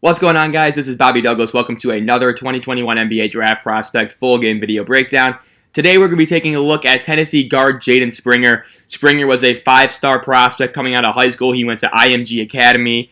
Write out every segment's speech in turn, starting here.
What's going on, guys? This is Bobby Douglas. Welcome to another 2021 NBA Draft Prospect full game video breakdown. Today we're going to be taking a look at Tennessee guard Jaden Springer. Springer was a 5-star prospect coming out of high school. He went to IMG Academy,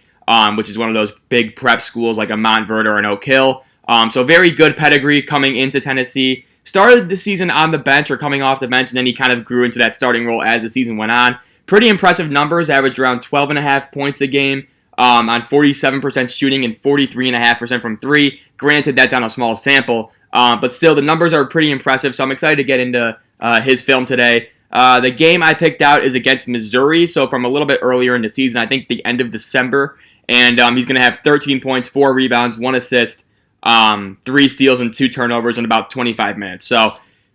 which is one of those big prep schools like a Montverde or an Oak Hill. So very good pedigree coming into Tennessee. Started the season on the bench or coming off the bench, and then he kind of grew into that starting role as the season went on. Pretty impressive numbers, averaged around 12.5 points a game. On 47% shooting and 43.5% from three. Granted, that's on a small sample, but still, the numbers are pretty impressive, so I'm excited to get into his film today. The game I picked out is against Missouri, so from a little bit earlier in the season, I think the end of December, and he's going to have 13 points, 4 rebounds, 1 assist, 3 steals, and 2 turnovers in about 25 minutes. So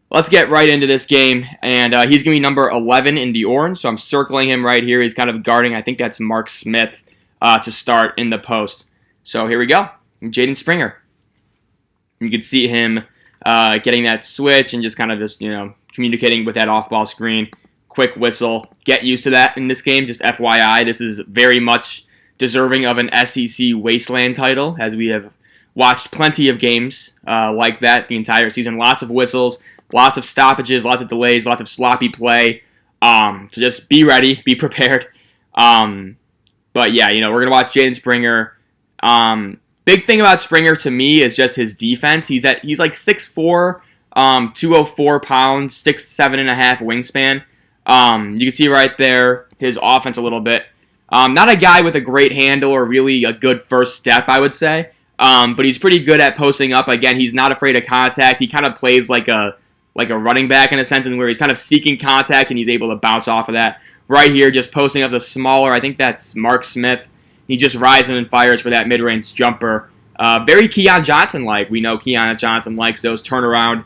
let's get right into this game, and he's going to be number 11 in the orange, so I'm circling him right here. He's kind of guarding, I think that's Mark Smith. To start in the post. So here we go. Jaden Springer. You can see him getting that switch and just kind of communicating with that off-ball screen. Quick whistle. Get used to that in this game. Just FYI, this is very much deserving of an SEC Wasteland title, as we have watched plenty of games like that the entire season. Lots of whistles, lots of stoppages, lots of delays, lots of sloppy play. So just be ready, be prepared. But yeah, we're going to watch Jaden Springer. Big thing about Springer to me is just his defense. He's like 6'4", 204 pounds, 6'7.5" wingspan. You can see right there his offense a little bit. Not a guy with a great handle or really a good first step, I would say. But he's pretty good at posting up. Again, he's not afraid of contact. He kind of plays like a running back in a sense, where he's kind of seeking contact and he's able to bounce off of that. Right here, just posting up the smaller, I think that's Mark Smith. He just rises and fires for that mid-range jumper. Very Keon Johnson-like. We know Keon Johnson likes those turnaround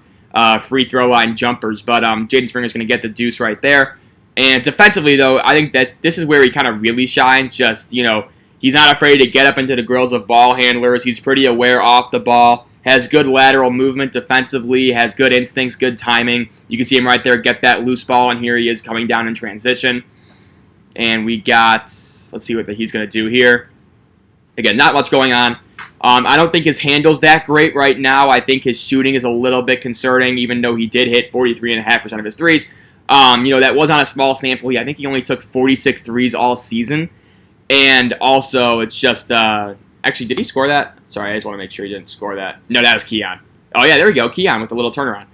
free throw line jumpers. But Jaden Springer's going to get the deuce right there. And defensively, though, I think this is where he kind of really shines. Just, he's not afraid to get up into the grills of ball handlers. He's pretty aware off the ball. Has good lateral movement defensively, has good instincts, good timing. You can see him right there get that loose ball, and here he is coming down in transition. And we got, let's see what he's going to do here. Again, not much going on. I don't think his handle's that great right now. I think his shooting is a little bit concerning, even though he did hit 43.5% of his threes. That was on a small sample. I think he only took 46 threes all season. And also, it's just, actually, did he score that? Sorry, I just want to make sure he didn't score that. No, that was Keon. Oh, yeah, there we go. Keon with a little turnaround.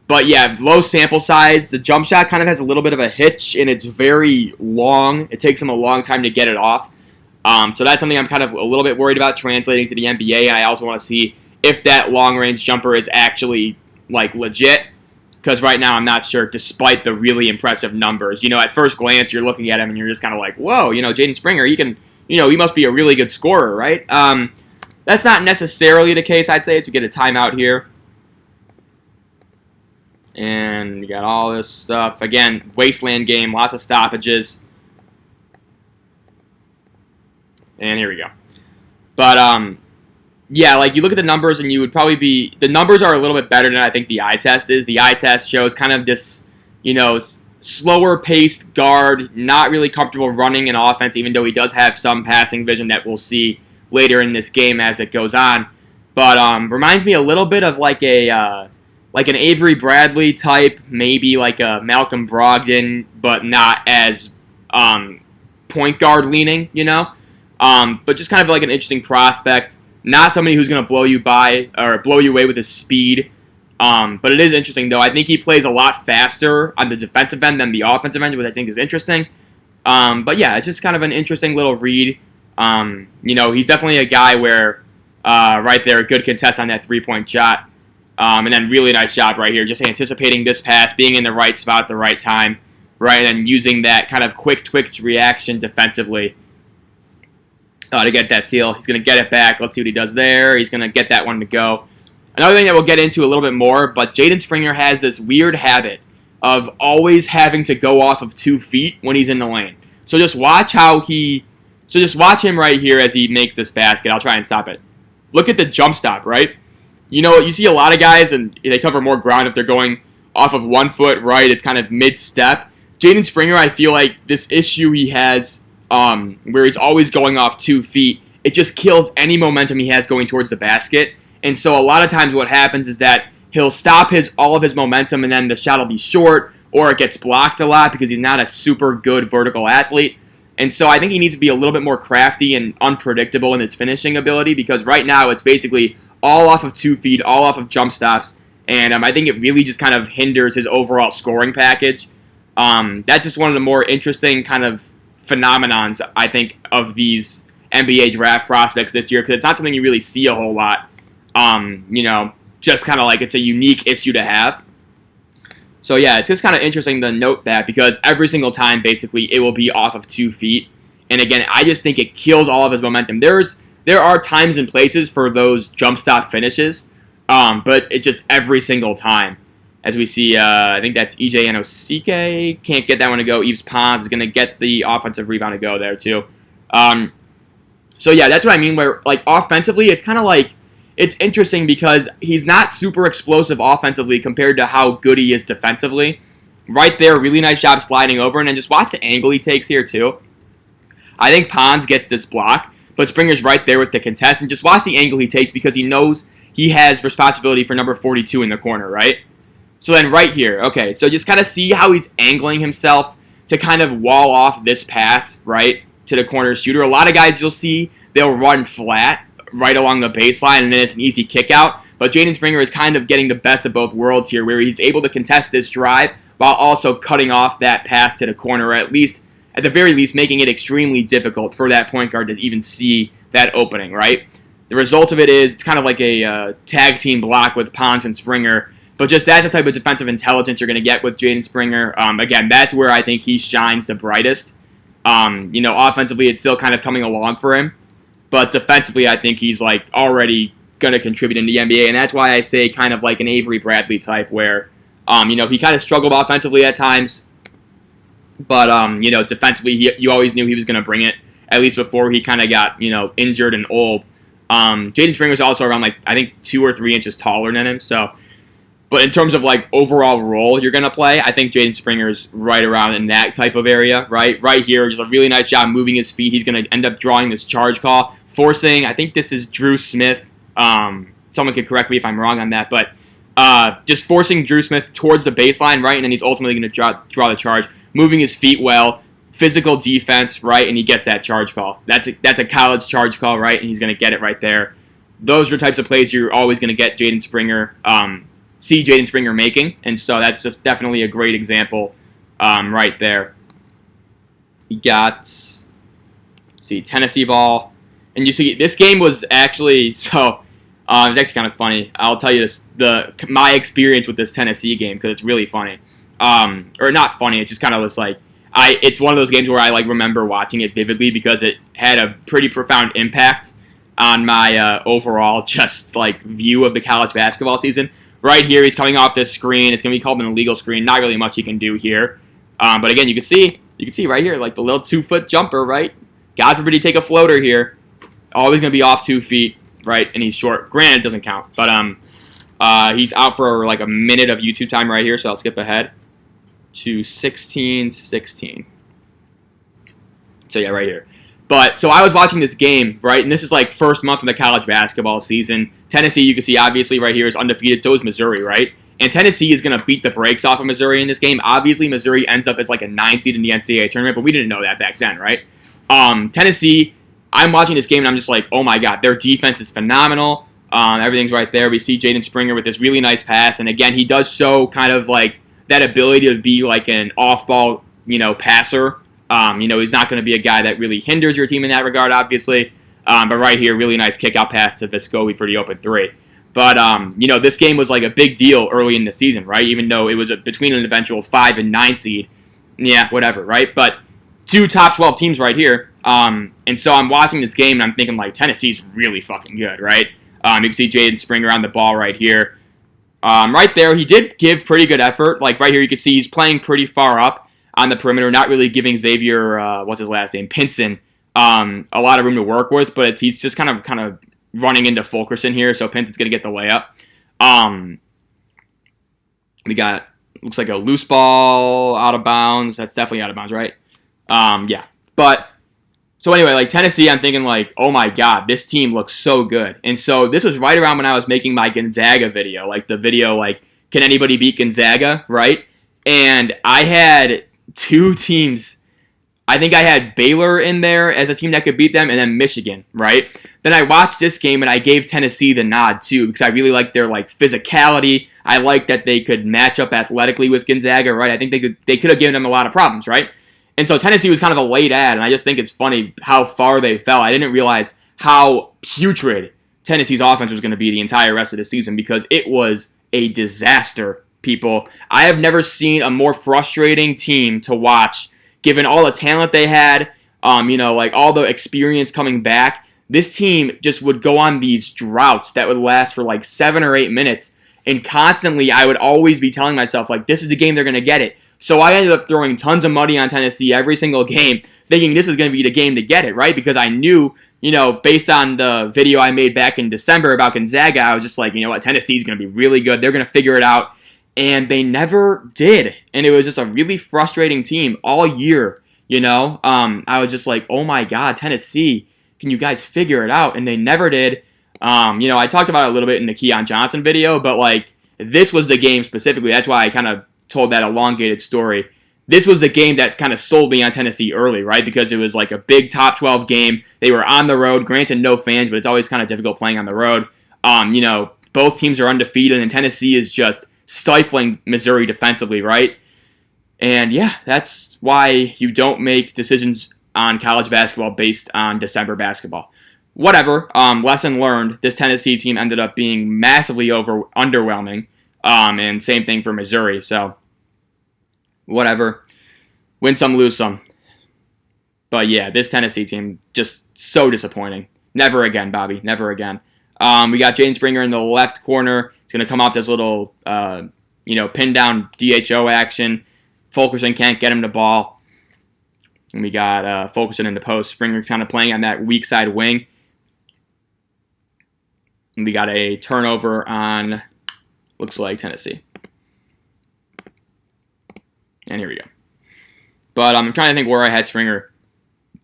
But, yeah, low sample size. The jump shot kind of has a little bit of a hitch, and it's very long. It takes him a long time to get it off. So that's something I'm kind of a little bit worried about translating to the NBA. And I also want to see if that long-range jumper is actually, legit. Because right now I'm not sure, despite the really impressive numbers. At first glance, you're looking at him, and you're just kind of like, whoa, Jaden Springer, he must be a really good scorer, right? That's not necessarily the case, I'd say, as we get a timeout here. And we got all this stuff. Again, Wasteland game, lots of stoppages. And here we go. But, yeah, you look at the numbers, and you would probably be... The numbers are a little bit better than I think the eye test is. The eye test shows kind of this, slower-paced guard, not really comfortable running an offense, even though he does have some passing vision that we'll see later in this game as it goes on. But reminds me a little bit of an Avery Bradley type, maybe like a Malcolm Brogdon, but not as point guard leaning, But just kind of like an interesting prospect. Not somebody who's going to blow you by or blow you away with his speed. But it is interesting, though. I think he plays a lot faster on the defensive end than the offensive end, which I think is interesting. But yeah, it's just kind of an interesting little read. He's definitely a guy where, right there, a good contest on that three-point shot. And then really nice job right here, just anticipating this pass, being in the right spot at the right time, right, and using that kind of quick twitch reaction defensively to get that steal. He's going to get it back. Let's see what he does there. He's going to get that one to go. Another thing that we'll get into a little bit more, but Jaden Springer has this weird habit of always having to go off of 2 feet when he's in the lane. So just watch him right here as he makes this basket. I'll try and stop it. Look at the jump stop, right? You see a lot of guys, and they cover more ground if they're going off of 1 foot, right? It's kind of mid-step. Jaden Springer, I feel like this issue he has where he's always going off 2 feet it just kills any momentum he has going towards the basket. And so a lot of times what happens is that he'll stop all of his momentum, and then the shot will be short, or it gets blocked a lot because he's not a super good vertical athlete. And so I think he needs to be a little bit more crafty and unpredictable in his finishing ability, because right now it's basically all off of 2 feet, all off of jump stops, and I think it really just kind of hinders his overall scoring package. That's just one of the more interesting kind of phenomenons, I think, of these NBA draft prospects this year, because it's not something you really see a whole lot. Just kind of like it's a unique issue to have. So yeah, it's just kind of interesting to note that, because every single time, basically, it will be off of 2 feet. And again, I just think it kills all of his momentum. There are times and places for those jump stop finishes, but it's just every single time. As we see, I think that's EJ Anosike. Can't get that one to go. Yves Pons is going to get the offensive rebound to go there, too. So yeah, that's what I mean, where like offensively, it's kind of like, it's interesting because he's not super explosive offensively compared to how good he is defensively. Right there, really nice job sliding over, and then just watch the angle he takes here too. I think Pons gets this block, but Springer's right there with the contest, and just watch the angle he takes because he knows he has responsibility for number 42 in the corner, right? So then right here, okay, so just kind of see how he's angling himself to kind of wall off this pass, right, to the corner shooter. A lot of guys you'll see, they'll run flat right along the baseline, and then it's an easy kick out. But Jaden Springer is kind of getting the best of both worlds here, where he's able to contest this drive while also cutting off that pass to the corner, or at the very least, making it extremely difficult for that point guard to even see that opening, right? The result of it is it's kind of like a tag team block with Pons and Springer, but just that's the type of defensive intelligence you're going to get with Jaden Springer. Again, that's where I think he shines the brightest. Offensively, it's still kind of coming along for him. But defensively, I think he's like already going to contribute in the NBA, and that's why I say kind of like an Avery Bradley type, where he kind of struggled offensively at times, but defensively, you always knew he was going to bring it, at least before he kind of got injured and old. Jaden Springer's also around like I think 2 or 3 inches taller than him, so. But in terms of like overall role you're going to play, I think Jaden Springer's right around in that type of area, right? Right here, just a really nice job moving his feet. He's going to end up drawing this charge call, forcing, I think this is Drew Smith. Someone could correct me if I'm wrong on that, but just forcing Drew Smith towards the baseline, right? And then he's ultimately going to draw the charge, moving his feet well, physical defense, right? And he gets that charge call. That's a college charge call, right? And he's going to get it right there. Those are types of plays you're always going to get Jaden Springer, see Jaden Springer making, and so that's just definitely a great example right there. We got, Tennessee ball, and you see this game was actually, it's actually kind of funny. I'll tell you this, my experience with this Tennessee game, because it's really funny, or not funny, it's just kind of was like, it's one of those games where I like remember watching it vividly because it had a pretty profound impact on my overall just like view of the college basketball season. Right here, he's coming off this screen. It's going to be called an illegal screen. Not really much he can do here. But again, you can see right here, like the little 2-foot jumper, right? God forbid he take a floater here. Always going to be off 2 feet, right? And he's short. Granted, it doesn't count. But he's out for like a minute of YouTube time right here, so I'll skip ahead to 16-16. So yeah, right here. But, so I was watching this game, right, and this is like first month of the college basketball season. Tennessee, you can see obviously right here is undefeated, so is Missouri, right? And Tennessee is going to beat the brakes off of Missouri in this game. Obviously, Missouri ends up as like a 9 seed in the NCAA tournament, but we didn't know that back then, right? Tennessee, I'm watching this game and I'm just like, oh my god, their defense is phenomenal. Everything's right there. We see Jaden Springer with this really nice pass, and again, he does show kind of like that ability to be like an off-ball, passer. He's not going to be a guy that really hinders your team in that regard, obviously. But right here, really nice kick-out pass to Vescovi for the open 3. But, this game was like a big deal early in the season, right? Even though it was between an eventual 5 and 9 seed. Yeah, whatever, right? But 2 top 12 teams right here. And so I'm watching this game and I'm thinking, like, Tennessee's really fucking good, right? You can see Jaden Springer on the ball right here. Right there, he did give pretty good effort. Like, right here, you can see he's playing pretty far up on the perimeter, not really giving Xavier, what's his last name, Pinson, a lot of room to work with, but he's just kind of running into Fulkerson here, so Pinson's going to get the layup. We got, looks like a loose ball out of bounds. That's definitely out of bounds, right? Yeah. But, So anyway, like Tennessee, I'm thinking like, oh my God, this team looks so good. And so this was right around when I was making my Gonzaga video, like the video like, can anybody beat Gonzaga, right? And I had two teams. I think I had Baylor in there as a team that could beat them, and then Michigan, right? Then I watched this game, and I gave Tennessee the nod, too, because I really liked their, like, physicality. I liked that they could match up athletically with Gonzaga, right? I think they could have given them a lot of problems, right? And so Tennessee was kind of a late ad, and I just think it's funny how far they fell. I didn't realize how putrid Tennessee's offense was going to be the entire rest of the season, because it was a disaster, people. I have never seen a more frustrating team to watch, given all the talent they had, like all the experience coming back. This team just would go on these droughts that would last for like 7 or 8 minutes, and constantly I would always be telling myself, like, this is the game they're going to get it. So I ended up throwing tons of money on Tennessee every single game, thinking this was going to be the game to get it, right? Because I knew, based on the video I made back in December about Gonzaga, I was just like, you know what, Tennessee's going to be really good. They're going to figure it out. And they never did. And it was just a really frustrating team all year, I was just like, oh my God, Tennessee, can you guys figure it out? And they never did. I talked about it a little bit in the Keon Johnson video, but like, this was the game specifically. That's why I kind of told that elongated story. This was the game that kind of sold me on Tennessee early, right? Because it was like a big top 12 game. They were on the road. Granted, no fans, but it's always kind of difficult playing on the road. Both teams are undefeated, and Tennessee is just stifling Missouri defensively, right? And yeah, that's why you don't make decisions on college basketball based on December basketball. Whatever, lesson learned, this Tennessee team ended up being massively underwhelming, and same thing for Missouri, so whatever. Win some, lose some. But yeah, this Tennessee team, just so disappointing. Never again, Bobby, never again. We got Jaden Springer in the left corner. He's going to come off this little, pin down DHO action. Fulkerson can't get him the ball. And we got Fulkerson in the post. Springer kind of playing on that weak side wing. And we got a turnover on, looks like Tennessee. And here we go. But I'm trying to think where I had Springer.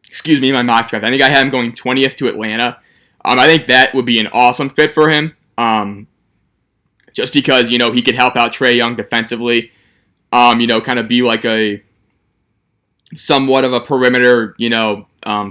Excuse me, my mock draft. I think I had him going 20th to Atlanta. I think that would be an awesome fit for him. Just because, he could help out Trae Young defensively. Kind of be like a somewhat of a perimeter,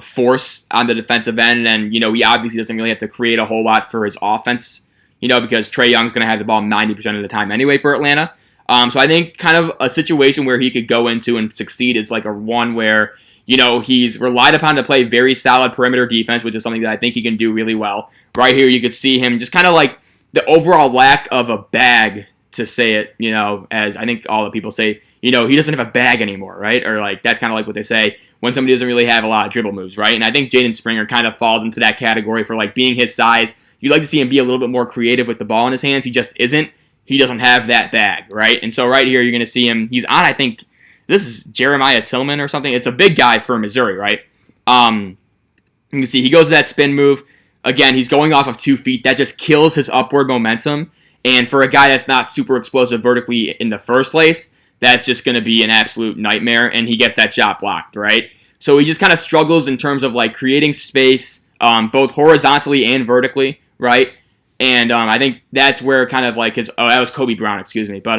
force on the defensive end. And, he obviously doesn't really have to create a whole lot for his offense, because Trae Young's going to have the ball 90% of the time anyway for Atlanta. So I think kind of a situation where he could go into and succeed is like a one where, he's relied upon to play very solid perimeter defense, which is something that I think he can do really well. Right here, you could see him just kind of like the overall lack of a bag, to say it, as I think all the people say, he doesn't have a bag anymore, right? Or like, that's kind of like what they say when somebody doesn't really have a lot of dribble moves, right? And I think Jaden Springer kind of falls into that category for like being his size. You'd like to see him be a little bit more creative with the ball in his hands. He just isn't. He doesn't have that bag, right? And so right here, you're going to see him. He's on, I think, this is Jeremiah Tillman or something. It's a big guy for Missouri, right? You can see he goes to that spin move. Again, he's going off of 2 feet. That just kills his upward momentum. And for a guy that's not super explosive vertically in the first place, that's just going to be an absolute nightmare. And he gets that shot blocked, right? So he just kind of struggles in terms of like creating space, both horizontally and vertically, right? And I think that's where kind of like that was Kobe Brown, excuse me. But,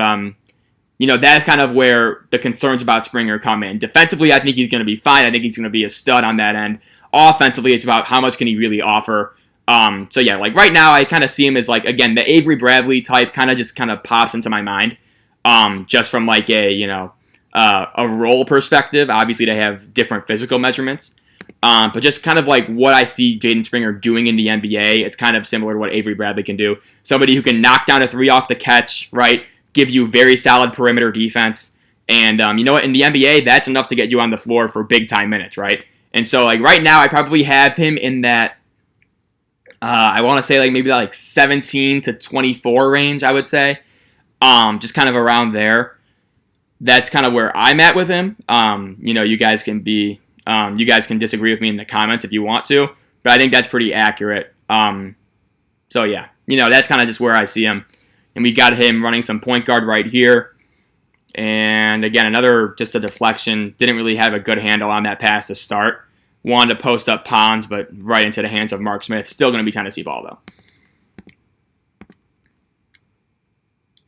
that's kind of where the concerns about Springer come in. Defensively, I think he's going to be fine. I think he's going to be a stud on that end. Offensively, it's about how much can he really offer. So yeah, like right now, I kind of see him as like, again, the Avery Bradley type kind of pops into my mind. Just from like a role perspective. Obviously, they have different physical measurements. But just kind of like what I see Jaden Springer doing in the NBA, it's kind of similar to what Avery Bradley can do. Somebody who can knock down a three off the catch, right? Give you very solid perimeter defense. And you know what? In the NBA, that's enough to get you on the floor for big time minutes, right? And so like right now, I probably have him in that, I want to say like maybe like 17 to 24 range, I would say. Just kind of around there. That's kind of where I'm at with him. You guys can disagree with me in the comments if you want to, but I think that's pretty accurate. So yeah, that's kind of just where I see him. And we got him running some point guard right here. And again, just a deflection. Didn't really have a good handle on that pass to start. wanted to post up Pons, but right into the hands of Mark Smith. Still going to be Tennessee ball, though.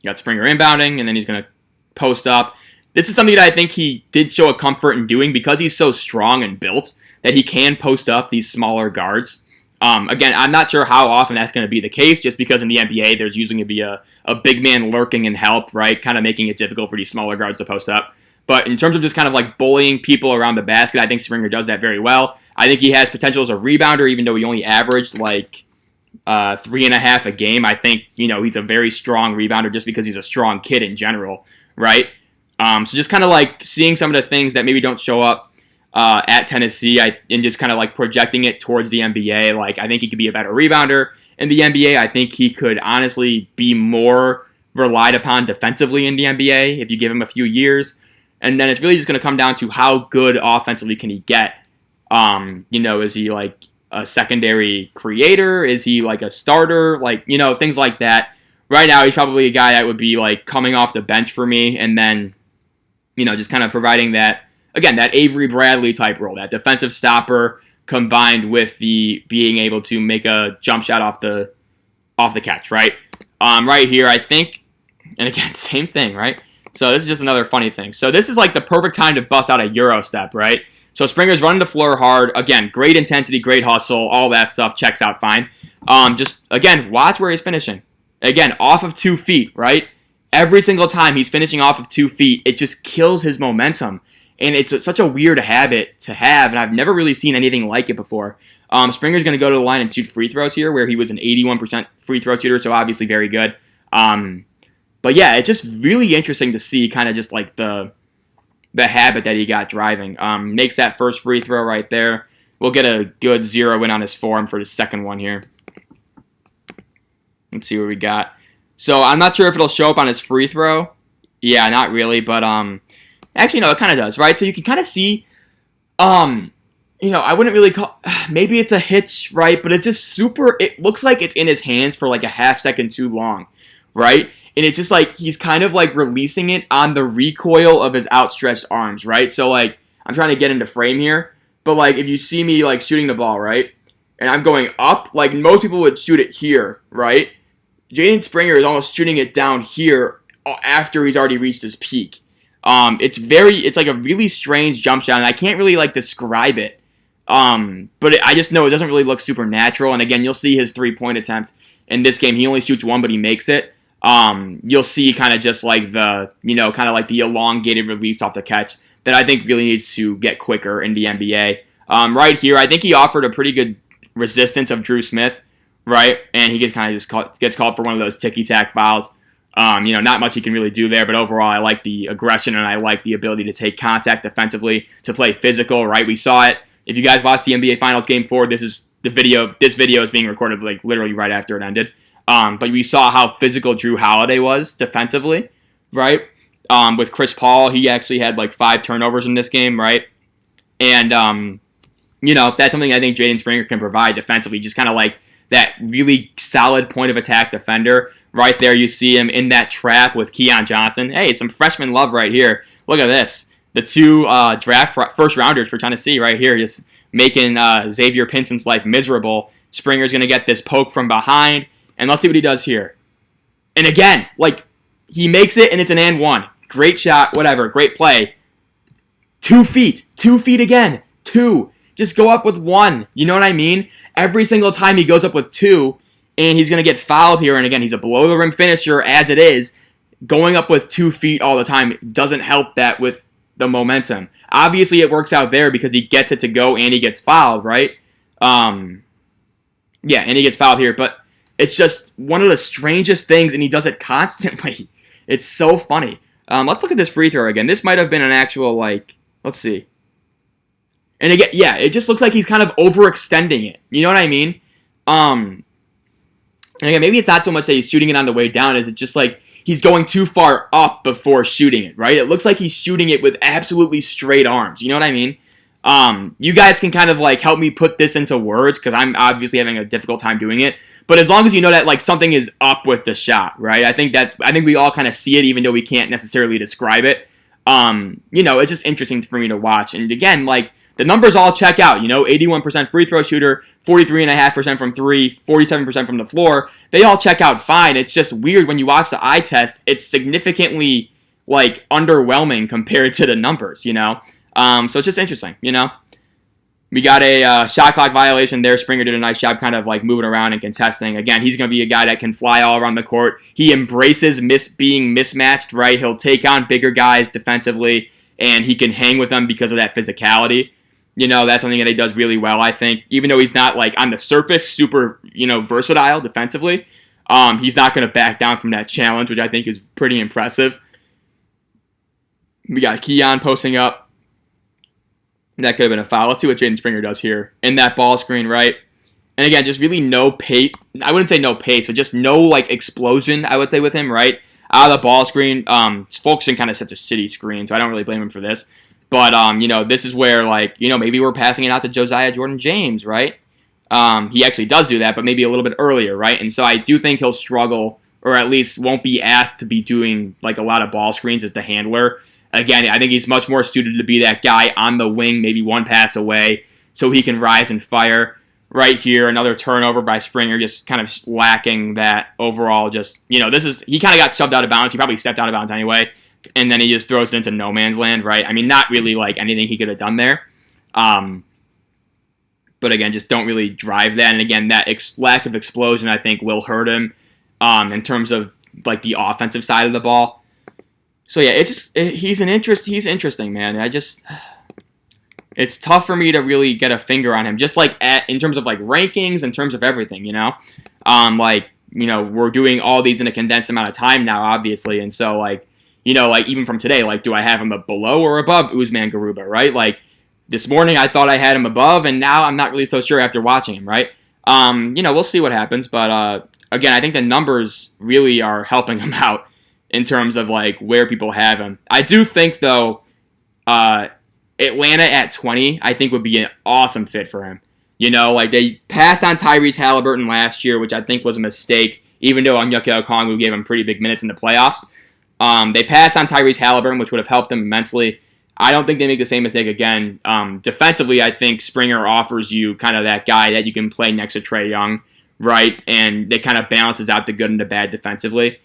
You got Springer inbounding, and then he's going to post up. This is something that I think he did show a comfort in doing because he's so strong and built that he can post up these smaller guards. Again, I'm not sure how often that's going to be the case, just because in the NBA there's usually going to be a big man lurking and help, right? Kind of making it difficult for these smaller guards to post up. But in terms of just kind of like bullying people around the basket, I think Springer does that very well. I think he has potential as a rebounder, even though he only averaged like 3.5 a game. I think, he's a very strong rebounder just because he's a strong kid in general, right? So just kind of like seeing some of the things that maybe don't show up at Tennessee, and just kind of like projecting it towards the NBA. Like, I think he could be a better rebounder in the NBA. I think he could honestly be more relied upon defensively in the NBA if you give him a few years. And then it's really just going to come down to how good offensively can he get. Is he like a secondary creator? Is he like a starter? Like, things like that. Right now, he's probably a guy that would be like coming off the bench for me, and then, just kind of providing that, again, that Avery Bradley type role, that defensive stopper combined with the being able to make a jump shot off the catch, right? Right here, I think, and again, same thing, right? So this is just another funny thing. So this is like the perfect time to bust out a Euro step, right? So Springer's running the floor hard. Again, great intensity, great hustle, all that stuff checks out fine. Just, again, watch where he's finishing. Again, off of 2 feet, right? Every single time he's finishing off of 2 feet, it just kills his momentum. And it's such a weird habit to have, and I've never really seen anything like it before. Springer's going to go to the line and shoot free throws here, where he was an 81% free throw shooter, so obviously very good. But yeah, it's just really interesting to see kind of just like the habit that he got driving. Makes that first free throw right there. We'll get a good 0 in on his form for the second one here. Let's see what we got. So I'm not sure if it'll show up on his free throw. Yeah, not really, but actually, no, it kind of does, right? So you can kind of see, I wouldn't really call, maybe it's a hitch, right? But it's just it looks like it's in his hands for like a half second too long, right? And it's just like he's kind of like releasing it on the recoil of his outstretched arms, right? So like, I'm trying to get into frame here, but like if you see me like shooting the ball, right? And I'm going up, like most people would shoot it here, right? Jaden Springer is almost shooting it down here after he's already reached his peak. It's like a really strange jump shot, and I can't really like describe it. But I just know it doesn't really look super natural. And again, you'll see his 3-point attempt in this game. He only shoots 1, but he makes it. You'll see kind of just like the elongated release off the catch that I think really needs to get quicker in the NBA. Right here, I think he offered a pretty good resistance of Drew Smith, right? And he gets called for one of those ticky-tack fouls. Not much he can really do there, but overall, I like the aggression and I like the ability to take contact defensively, to play physical, right? We saw it. If you guys watched the NBA Finals Game 4, this video is being recorded like literally right after it ended. But we saw how physical Drew Holiday was defensively, right? With Chris Paul, he actually had like 5 turnovers in this game, right? And, that's something I think Jaden Springer can provide defensively, just kind of like that really solid point of attack defender. Right there, you see him in that trap with Keon Johnson. Hey, some freshman love right here. Look at this. The 2 draft first rounders for Tennessee right here, just making Xavier Pinson's life miserable. Springer's going to get this poke from behind, and let's see what he does here. And again, like, he makes it, and it's an and 1. Great shot, whatever, great play. 2 feet. 2 feet again. 2. Just go up with 1. You know what I mean? Every single time he goes up with 2, and he's going to get fouled here. And again, he's a below-the-rim finisher as it is. Going up with 2 feet all the time doesn't help that with the momentum. Obviously, it works out there because he gets it to go and he gets fouled, right? And he gets fouled here. But it's just one of the strangest things, and he does it constantly. It's so funny. Let's look at this free throw again. This might have been an actual, let's see. And again, yeah, it just looks like he's kind of overextending it. You know what I mean? And again, maybe it's not so much that he's shooting it on the way down as it's just like he's going too far up before shooting it, right? It looks like he's shooting it with absolutely straight arms. You know what I mean? You guys can kind of like help me put this into words because I'm obviously having a difficult time doing it. But as long as you know that like something is up with the shot, right? I think we all kind of see it even though we can't necessarily describe it. It's just interesting for me to watch. And again, like the numbers all check out. 81% free throw shooter, 43.5% from three, 47% from the floor. They all check out fine. It's just weird when you watch the eye test. It's significantly underwhelming compared to the numbers. So it's just interesting. We got a shot clock violation there. Springer did a nice job kind of moving around and contesting. Again, he's going to be a guy that can fly all around the court. He embraces being mismatched, right? He'll take on bigger guys defensively, and he can hang with them because of that physicality. That's something that he does really well, I think. Even though he's not, on the surface, super, versatile defensively, he's not going to back down from that challenge, which I think is pretty impressive. We got Keon posting up. That could have been a foul. Let's see what Jaden Springer does here in that ball screen, right? And again, just really no pace. I wouldn't say no pace, but just no explosion, I would say, with him, right? Out of the ball screen. Fulkerson kind of sets a shitty screen, so I don't really blame him for this. But, this is where, maybe we're passing it out to Josiah Jordan-James, right? He actually does do that, but maybe a little bit earlier, right? And so I do think he'll struggle, or at least won't be asked to be doing, a lot of ball screens as the handler. Again, I think he's much more suited to be that guy on the wing, maybe one pass away, so he can rise and fire. Right here, another turnover by Springer, just kind of lacking that overall he kind of got shoved out of bounds. He probably stepped out of bounds anyway, and then he just throws it into no man's land, right? I mean, not really anything he could have done there. But again, just don't really drive that. And again, that lack of explosion, I think, will hurt him in terms of the offensive side of the ball. So yeah, he's interesting, man. It's tough for me to really get a finger on him, just in terms of rankings, in terms of everything, we're doing all these in a condensed amount of time now, obviously, and so even from today, do I have him below or above Usman Garuba, right? This morning I thought I had him above, and now I'm not really so sure after watching him, right? We'll see what happens, but again, I think the numbers really are helping him out in terms of where people have him. I do think though, Atlanta at 20, I think would be an awesome fit for him. They passed on Tyrese Halliburton last year, which I think was a mistake, even though Onyeka Okongwu gave him pretty big minutes in the playoffs. They passed on Tyrese Halliburton, which would have helped them immensely. I don't think they make the same mistake again. Defensively, I think Springer offers you kind of that guy that you can play next to Trae Young, right? And it kind of balances out the good and the bad defensively.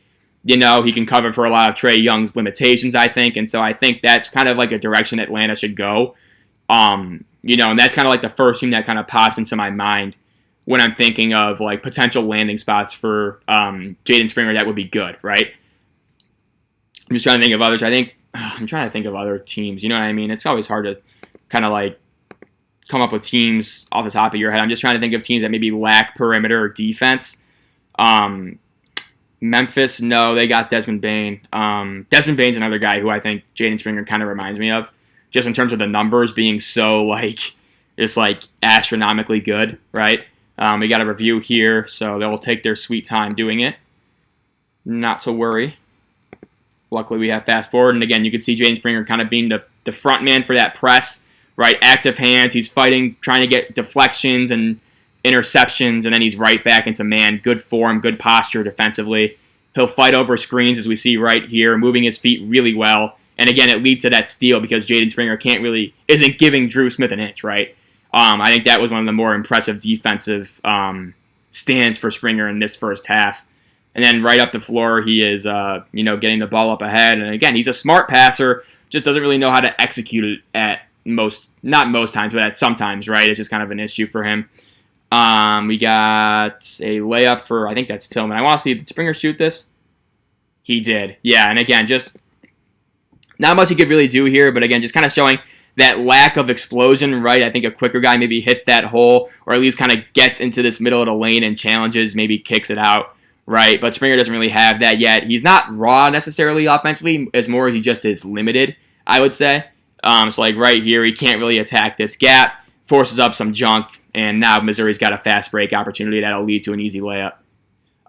He can cover for a lot of Trae Young's limitations, I think. And so I think that's kind of a direction Atlanta should go. And that's kind of the first team that kind of pops into my mind when I'm thinking of potential landing spots for Jaden Springer that would be good, right? I'm just trying to think of others. I'm trying to think of other teams. You know what I mean? It's always hard to kind of come up with teams off the top of your head. I'm just trying to think of teams that maybe lack perimeter or defense. Memphis, no, they got Desmond Bane. Desmond Bane's another guy who I think Jaden Springer kind of reminds me of, just in terms of the numbers being so just astronomically good, right? We got a review here, so they'll take their sweet time doing it. Not to worry. Luckily, we have fast forward, and again, you can see Jaden Springer kind of being the front man for that press, right? Active hands, he's fighting, trying to get deflections and interceptions, and then he's right back into man. Good form, good posture defensively. He'll fight over screens, as we see right here, moving his feet really well. And again, it leads to that steal because Jaden Springer isn't giving Drew Smith an inch, right? I think that was one of the more impressive defensive stands for Springer in this first half. And then right up the floor, he is, getting the ball up ahead. And again, he's a smart passer, just doesn't really know how to execute it not most times, but at sometimes, right? It's just kind of an issue for him. We got a layup for, I think that's Tillman. I want to see, did Springer shoot this? He did. Yeah, and again, just not much he could really do here, but again, just kind of showing that lack of explosion, right? I think a quicker guy maybe hits that hole, or at least kind of gets into this middle of the lane and challenges, maybe kicks it out, right? But Springer doesn't really have that yet. He's not raw necessarily offensively, as more as he just is limited, I would say. So right here, he can't really attack this gap, forces up some junk, and now Missouri's got a fast break opportunity that'll lead to an easy layup.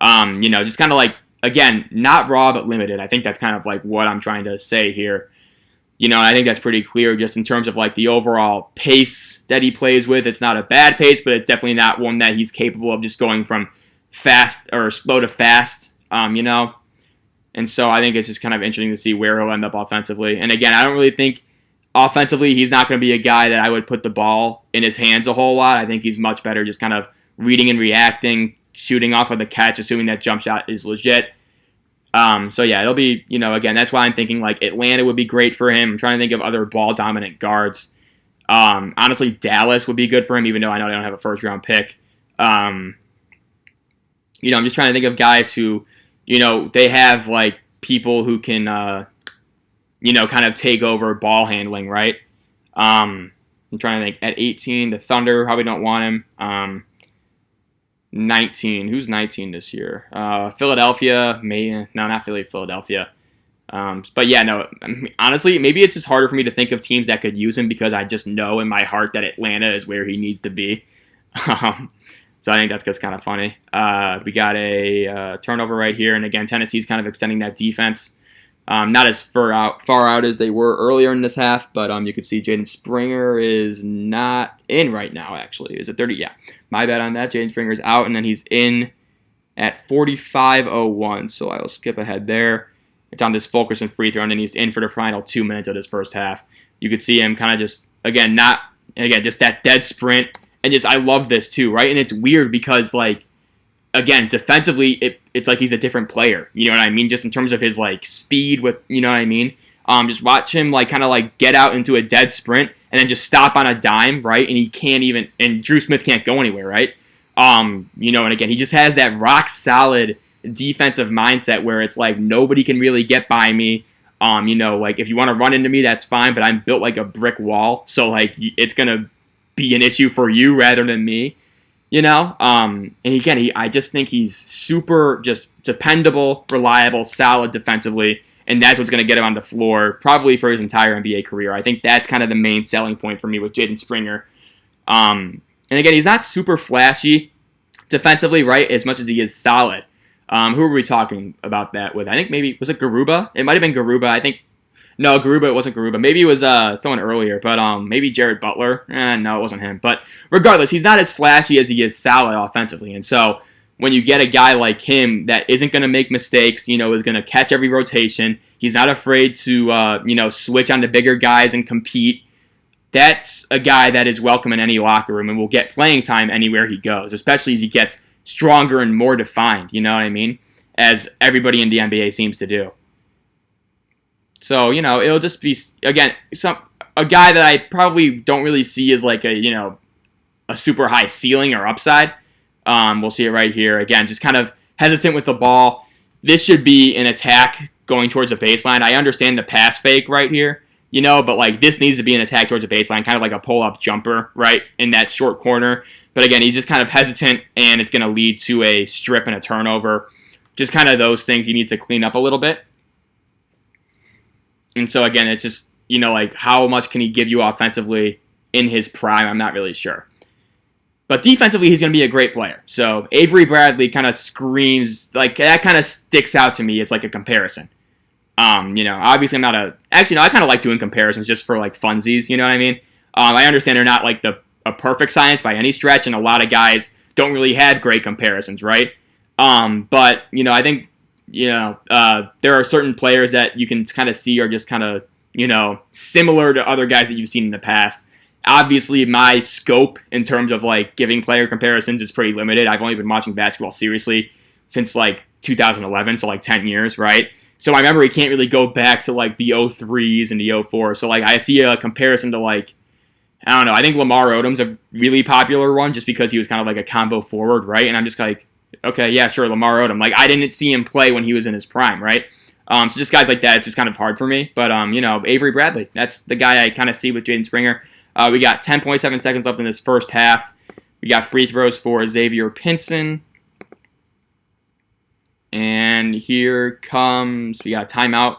Just kind of again, not raw but limited. I think that's kind of what I'm trying to say here. And I think that's pretty clear just in terms of the overall pace that he plays with. It's not a bad pace, but it's definitely not one that he's capable of just going from fast or slow to fast, And so I think it's just kind of interesting to see where he'll end up offensively. And again, I don't really think Offensively, he's not going to be a guy that I would put the ball in his hands a whole lot. I think he's much better just kind of reading and reacting, shooting off of the catch, assuming that jump shot is legit. So yeah, it'll be, again, that's why I'm thinking like Atlanta would be great for him. I'm trying to think of other ball dominant guards. Honestly, Dallas would be good for him, even though I know they don't have a first round pick. I'm just trying to think of guys who, they have like people who can, kind of take over ball handling, right? I'm trying to think. At 18, the Thunder probably don't want him. 19. Who's 19 this year? Philadelphia. No, not Philadelphia. But yeah, no. Honestly, maybe it's just harder for me to think of teams that could use him because I just know in my heart that Atlanta is where he needs to be. So I think that's just kind of funny. We got a turnover right here, and again, Tennessee's kind of extending that defense. Not as far out as they were earlier in this half, but you can see Jaden Springer is not in right now, actually. Is it 30? Yeah. My bad on that. Jaden Springer's out, and then he's in at 45:01, so I will skip ahead there. It's on this Fulkerson free throw, and then he's in for the final 2 minutes of this first half. You could see him kind of just, just that dead sprint, and I love this too, right? And it's weird because, like, again, defensively, it's like he's a different player. You know what I mean? Just in terms of his, like, speed with, you know what I mean? Just watch him, like, kind of, like, get out into a dead sprint and then just stop on a dime, right? And he can't even, and Drew Smith can't go anywhere, right? And again, he just has that rock-solid defensive mindset where it's like, nobody can really get by me. Like, if you want to run into me, that's fine, but I'm built like a brick wall. So, like, it's going to be an issue for you rather than me. And again, I just think he's super just dependable, reliable, solid defensively, and that's what's going to get him on the floor probably for his entire NBA career. I think that's kind of the main selling point for me with Jaden Springer. And again, he's not super flashy defensively, right, as much as he is solid. Who were we talking about that with? I think maybe, was it Garuba? It might have been Garuba. No, Garuba, it wasn't Garuba. Maybe it was someone earlier, but maybe Jared Butler. No, it wasn't him. But regardless, he's not as flashy as he is solid offensively. And so when you get a guy like him that isn't going to make mistakes, is going to catch every rotation, he's not afraid to, switch on the bigger guys and compete, that's a guy that is welcome in any locker room and will get playing time anywhere he goes, especially as he gets stronger and more defined, you know what I mean? As everybody in the NBA seems to do. So, it'll just be, again, a guy that I probably don't really see as like a super high ceiling or upside. We'll see it right here. Again, just kind of hesitant with the ball. This should be an attack going towards the baseline. I understand the pass fake right here, but like this needs to be an attack towards the baseline, kind of like a pull-up jumper, right, in that short corner. But again, he's just kind of hesitant, and it's going to lead to a strip and a turnover. Just kind of those things he needs to clean up a little bit. And so, again, it's just, like how much can he give you offensively in his prime? I'm not really sure. But defensively, he's going to be a great player. So Avery Bradley kind of screams, like that kind of sticks out to me as like a comparison. Obviously I'm not actually, no, I kind of like doing comparisons just for like funsies, you know what I mean? I understand they're not like a perfect science by any stretch, and a lot of guys don't really have great comparisons, right? But, I think, there are certain players that you can kind of see are just kind of, similar to other guys that you've seen in the past. Obviously, my scope in terms of like giving player comparisons is pretty limited. I've only been watching basketball seriously since like 2011, so like 10 years, right? So my memory can't really go back to like the 03s and the 04s. So like I see a comparison to like, I don't know, I think Lamar Odom's a really popular one just because he was kind of like a combo forward, right? And I'm just like, okay, yeah, sure, Lamar Odom. Like, I didn't see him play when he was in his prime, right? So just guys like that, it's just kind of hard for me. But, Avery Bradley, that's the guy I kind of see with Jaden Springer. We got 10.7 seconds left in this first half. We got free throws for Xavier Pinson. And here comes, we got a timeout.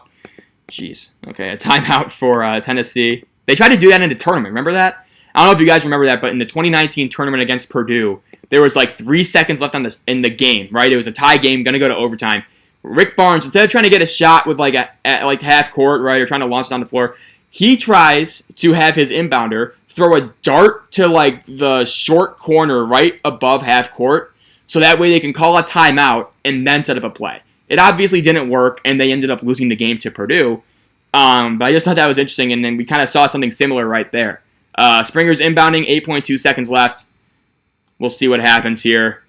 Jeez. Okay, a timeout for Tennessee. They tried to do that in the tournament. Remember that? I don't know if you guys remember that, but in the 2019 tournament against Purdue, there was like 3 seconds left in the game, right? It was a tie game, going to go to overtime. Rick Barnes, instead of trying to get a shot with like at half court, right, or trying to launch it on the floor, he tries to have his inbounder throw a dart to like the short corner right above half court, so that way they can call a timeout and then set up a play. It obviously didn't work, and they ended up losing the game to Purdue. But I just thought that was interesting, and then we kind of saw something similar right there. Springer's inbounding, 8.2 seconds left. We'll see what happens here.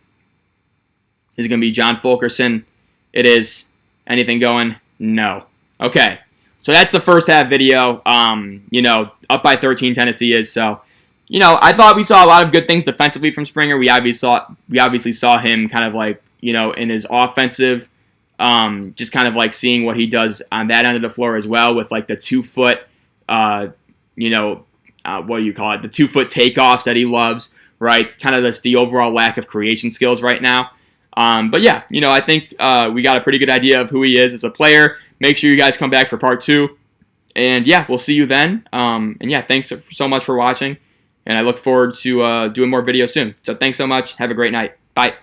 Is it going to be John Fulkerson? It is. Anything going? No. Okay. So that's the first half video. Up by 13 Tennessee is. So, I thought we saw a lot of good things defensively from Springer. We obviously saw him kind of like, in his offensive, just kind of like seeing what he does on that end of the floor as well with like the 2 foot, what do you call it? The 2 foot takeoffs that he loves, right? Kind of that's the overall lack of creation skills right now. But yeah, I think we got a pretty good idea of who he is as a player. Make sure you guys come back for part 2. And yeah, we'll see you then. And yeah, thanks so much for watching. And I look forward to doing more videos soon. So thanks so much. Have a great night. Bye.